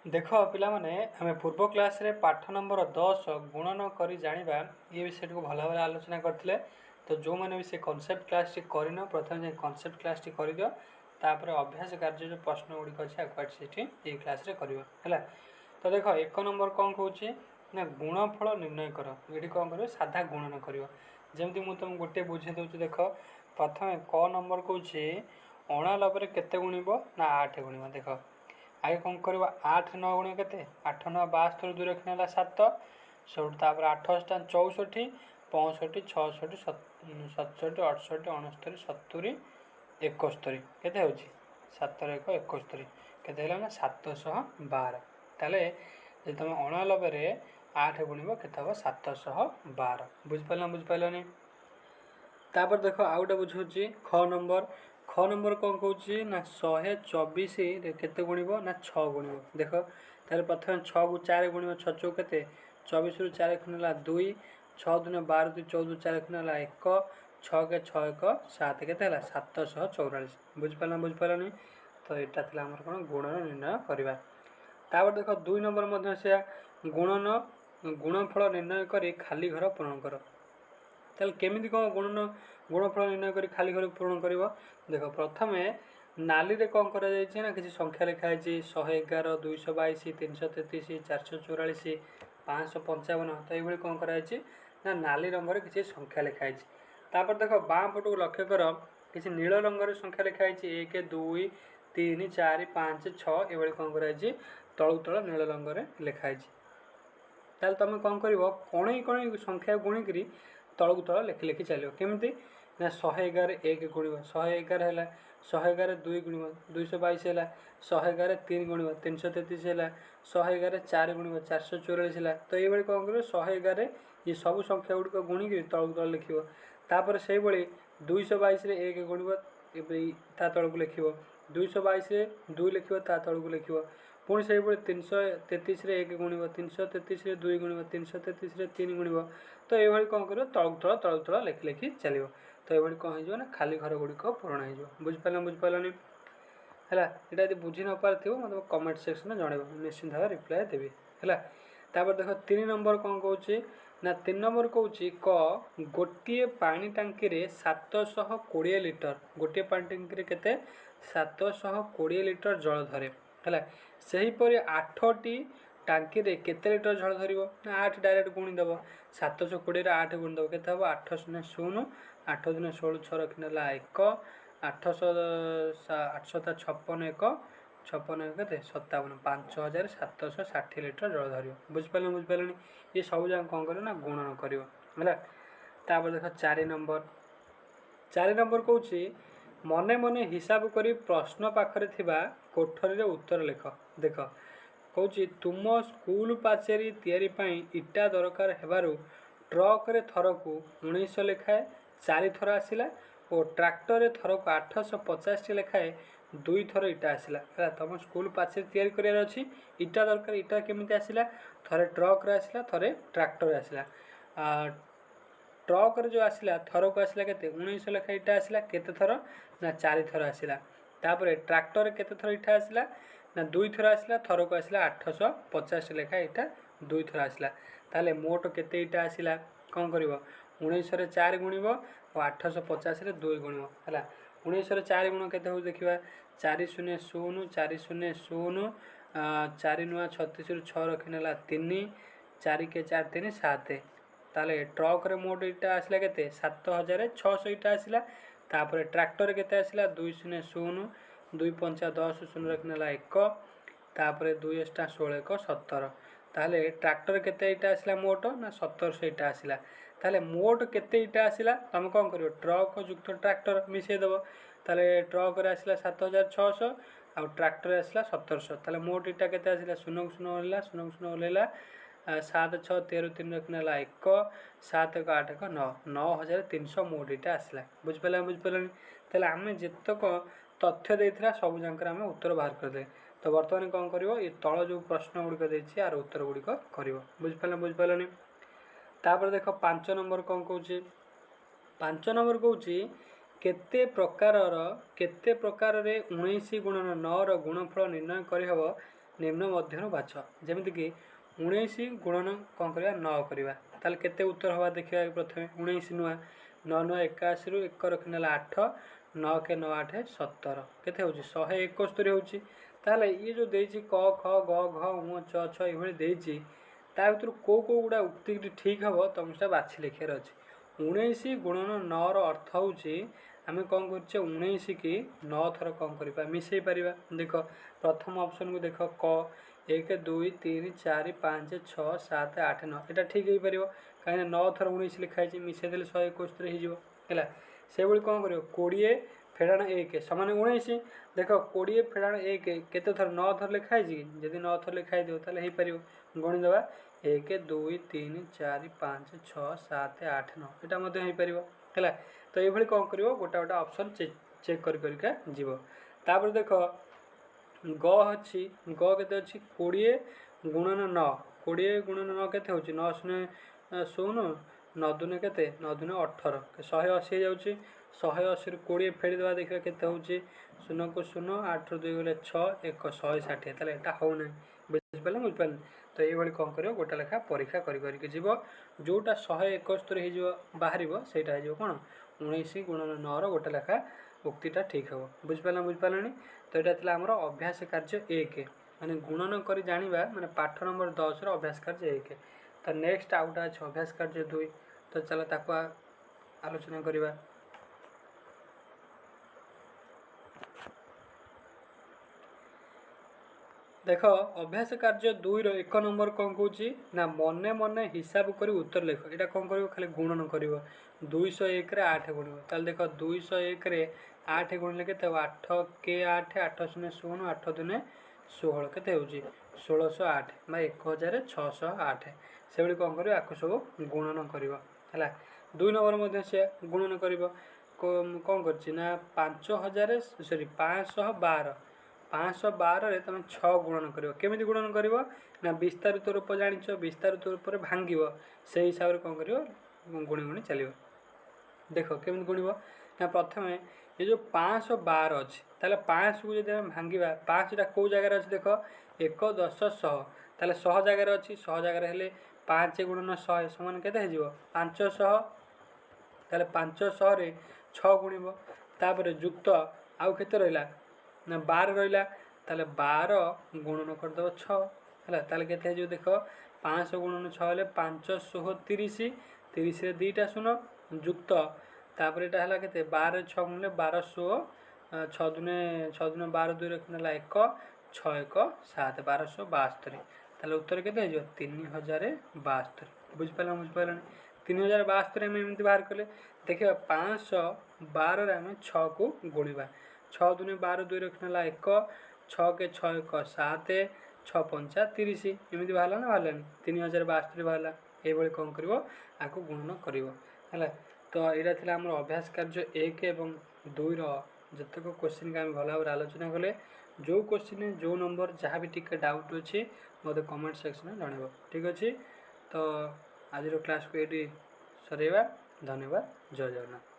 देख पिलामाने आम पूर्व क्लास रे पाठ नंबर 10 गुणन करी जानिबा ये विषय को भल भाव आलोचना करथिले। तो जो मैंने भी से कॉन्सेप्ट क्लास टी करिनो प्रथम जे कॉन्सेप्ट क्लास टी करि दियो तापर अभ्यास कार्य जो प्रश्न गुडी अछि आक्वाट सेठी ए क्लास रे करिवो हैला। तो देखो एक नंबर कोन कहूची ना गुणफल निर्णय कर। एठी कोन करिवो साधा गुणन करिवो। जेमति मु तुम गोटे बुझे दउछु देखो प्रथमे क नंबर कहूची 99 रे केते गुणिबो ना 8 गुणिबो। देखो आगे कौन कर 8 9 गुण के 8 9 72 2 रखने 7 सब 8 8 64 65 66 67 68 69 70 71 केते होची 7 1 71 केते हैला ना 712। ताले जे तुम 89 रे 8 गुणिबो केते हो 712 बुझ पालनी। तापर देखो आउटे बुझुची ख नंबर कौन कहूँ ना 124 रे केते गुणिबो ना 6 गुणिबो। देख तार प्रथम 6 को 4 गुणिबो 6 चौ केते 24 रु 4 खुनला 2 6 दुने 12 2 14 4 खुनला 1 6 के 6 1 7 केते हला 744 बुझ पालनी। तो एटा थिला हमर कोन गुणन निर्णय करबा। तापर देखो 2 नंबर मध्ये से गुणफल निर्णय करी खाली घर पूर्ण कर। ताल केमिति को गुणफल निर्णय करी खाली घर पूर्ण करिवो। देखो प्रथमे नाली रे कौन करा जायछि ना किसी संख्या लिखा है 111 222 333 444 555। तो ये कौन करा जायछि ना नाली रंग रे किसी संख्या लिखा है। तापर देखो बाम पटू लक्ष्य कर किसी नील रंग रे संख्या लिखा है 1 2 3 4 5 6 ये कौन करा जायछि तळु तळ नील रंग रे लिखा है। ताल तुम कौन कर कण संख्या गुणिकी तलू तल लिखि लिखि चलो केमती ना 111 1 गुणिब 111 है 111 2 गुणिब 222 है 111 3 गुणिब 333 है 111 4 गुणिब 444 है। तो ये कौन कर 111 ये सब संख्या गुड़िक गुणिकी तलू तल लिख तापर से 222 1 गुणिब ता तल को लिख 222 2 लिख ता तल को लिख पुणी से 333 1 गुणिब 333 2 गुणिब 333 3 गुणिब। तो ये कौन कर तलू तल लिखि लिखि चलो। तो ये कौन हो खाली घर गुड़िक पूरण हो बुझिपारनी है। यहाँ बुझी न पार मतलब कमेंट सेक्शन में जनइब निश्चिंत भाव रिप्लाय देवी है। तापर देख 3 नंबर कौन कहूँ ना 3 नंबर कहूँ क गोटे पानी टांकी रे 720 लिटर गोटे पानी टांकी रे केते 720 लिटर जल धरे है। सेहीपरि 8टी टांकी रे केते लिटर जल धरिबो ना 8 डायरेक्ट गुणीदेव 720 रे 8 गुणीदेव केते हबो 8 शून्य 0 8 दुने 16 6 रखिनेला 1 856 1 56 केते 57 5760 लिटर जल धरिबो बुझिपारनी। ये सब जगह कौन करियो ना गुणन करियो है। तापर देख 4 नंबर कहूँ मने मने हिसाब करी प्रश्न पाखरे थिबा कोठरी रे उत्तर लिख। देख कहूँ तुम स्कूल पाचेरी तैयारी पाई इटा दरकार हेबारु ट्रक रे थर को 1900 लेखाए 4 थर आसिला और ट्रैक्टर रे थर को 850 लेखाए 2 थर इटा आसिला है। तुम स्कूल पाचेरी तैयारी करियार अछि इटा दरकार इटा केमिति आसिला थरे ट्रक रे आसिला थरे ट्रैक्टर रे आसिला। ट्रक रे जो आसिला थर को आसिला केते 1900 लेखा इटा आसिला केते थर ना 4 थर आसिला। तापर ट्रैक्टर रे केते थर इटा आसिला ना 2 थर आसिला थर को आसिला 850 लेखा इटा 2 थर आसिला। ताले मोट केते इटा आसिला कौन करिवो 1900 रे 4 गुणिबो और 850 रे 2 गुणिबो हैला। 1900 रे 4 गुण केते हो देखिबा 4 शून्य 0 4 शून्य 0 4 नुआ 36 रु 6 रखिनेला 3 4 के 4 3 7। ताले ट्रक रे मोट इटा आसिला केते 7600 इटा आसिला। तापर ट्रैक्टर केते आसिला 2 शून्य 0 2 5 10 शून्य रखिनेला 1 तापर 2 8 16 1 17। ताले ट्रैक्टर केते इटा आसिला मोट ना 1700 इटा आसिला। ताले मोट केते इटा आसिला तुम कौन करियो ट्रक युक्त ट्रैक्टर मिसई देबो। ताले ट्रक रे आसिला 7600 आ ट्रैक्टर आसिला 1700। ताले मोट इटा केते आसिला 0 0 ओलेला 0 0 ओलेला 7 6 13 3 रखनेला 1 7 1 8 1 9 9300 मोट इटा आसिला बुझिपारनी। ताले आमे जेतक तथ्य देइथरा सब जानकर आमे उत्तर बाहर कर दे। तो वर्तमान कौन करिवो ये तळ जो प्रश्न गुड़िक देछि यार उत्तर गुड़िक करिवो बुझिपारनी। तापर देख 5 नंबर कौन कहूँ 5 नंबर कहूँ केते प्रकार रे 19 गुणन 9 रो गुणफल निर्णय करहब निम्न मध्यरु बाछ जमीक 19 गुणन कौन करवा 9 करवा ताले केते उत्तर हवा देखिए प्रथम 19 नुआ 9 9 81 रु 1 रखने 8 9 के 9 8 17 केते होची 171 होची ताले ये जो देछि क ख ग घ ङ च छ एभଳି देछि ता भीतर को गुड़ा उक्ति ठीक हम तुमसे बाछि लिखार अच्छे 19 गुणन 9 अर्थ होची आम कौन कर 19 की 9 थर कौन करवा मिसई पार देख प्रथम ऑप्शन को देख क 1 2 3 4 5 6 7 8 9 यहाँ ठीक हो पार कहीं 9 थर 19 लिखाई मिसईदे 171 है से कौन कर 20 फेड़ाण 1 समान 19 देख 20 फेड़ाण 1 केते थर 9 थर लिखाई जदि 9 थर लिखाई दिव ताले हो पार गणिदेवा 1 2 3 4 5 6 7 8 9 यहाँ हो पार है तो ये कौन कर गोटा गोटा ऑप्शन चेक करके जीव तापर देख ग अच्छी ग के 20 गुणन 9 20 गुणन 9 के 9 शून्य 16 9 दूने के 9 दूने 18 180 जाऊँगी 180 रु 20 फेड़देवा देखा के 0 को 0 8 रु 2 गले 6 1 160 ताले यहाँ हो ना बुझिपारे बुझिपारे तो ये कौन कर गोटा लेखा परीक्षा करके जीव जोटा 171 हो बाहर से कौन 19 गुणन 9 रोटे लेखा उक्तिटा ठीक हम बुझिपारे बुझिपारे तो यहाँ आमर अभ्यास कार्य 1 माने गुणन कर जाना माने पाठ नंबर 10 अभ्यास कार्य 1 तो नेक्स्ट आउटा अच्छे अभ्यास कार्य 2 तो चलो ताको आलोचना करवा देख अभ्यास कार्य 2 1 नंबर कौन कौच ना मने मने हिसाब कर उत्तर लिख यहाँ कौन कर खाली गुणन कर 201 रे 8 गुण ताल देख 201 रे 8 गुणिले के 8 के 8 8 शून्य 16 8 दुने 16 के 1608 बा 1608 से कौन कर आपको सब गुणन कर 2 नंबर से गुणन कर कौन कर 5000 सॉरी 512 512 तुम 6 गुणन कर केमी गुणन कर ना विस्तारित रूप जान विस्तारित रूप में भांग से हिसाब से कौन कर गुणी गुणी चलो देख केमी गुणव ना प्रथम ये जो 512 अच्छे ताले 5 को जब भांगा 5टा कौ जगार अच्छे देख 1 10 100 ताले 100 जगार अच्छी 100 जगार हेले 5 गुणन 100 समान के 500 ताले 500 रे 6 गुणव तापर युक्त आउ केते रहिला ना 12 रहिला ताले 12 गुणन करदेव 6 है ताले केते जो देख 500 गुणन 6 हेले 530 30 रे 2टा शून्य युक्त तापर एटा हला केते 12 6 गुणले 1200 6 दुने 12 2 रखने 1 6 1 7 1272 ताले उत्तर केते हो 3072 बुझिपारे 3072 में एमती बाहर कले देखिए 512 आम 6 को गुणवा 6 दुने 12 2 रखने 1 6 के 6 1 7 6 5 30 एमती बाहर ना बाहर 3072 बाहर ये कौन कर आपको गुणन कर तो यहाँ थी आम अभ्यास कार्य 1 एवं 2 जतक क्वेश्चन का भल भाव आलोचना कले जो क्वेश्चन जो नंबर जहाँ भी टिके डाउट अच्छी मत कमेंट सेक्शन में जनइब ठीक अच्छे तो आज क्लास को ये सरेवा धन्यवाद जय जगन्नाथ।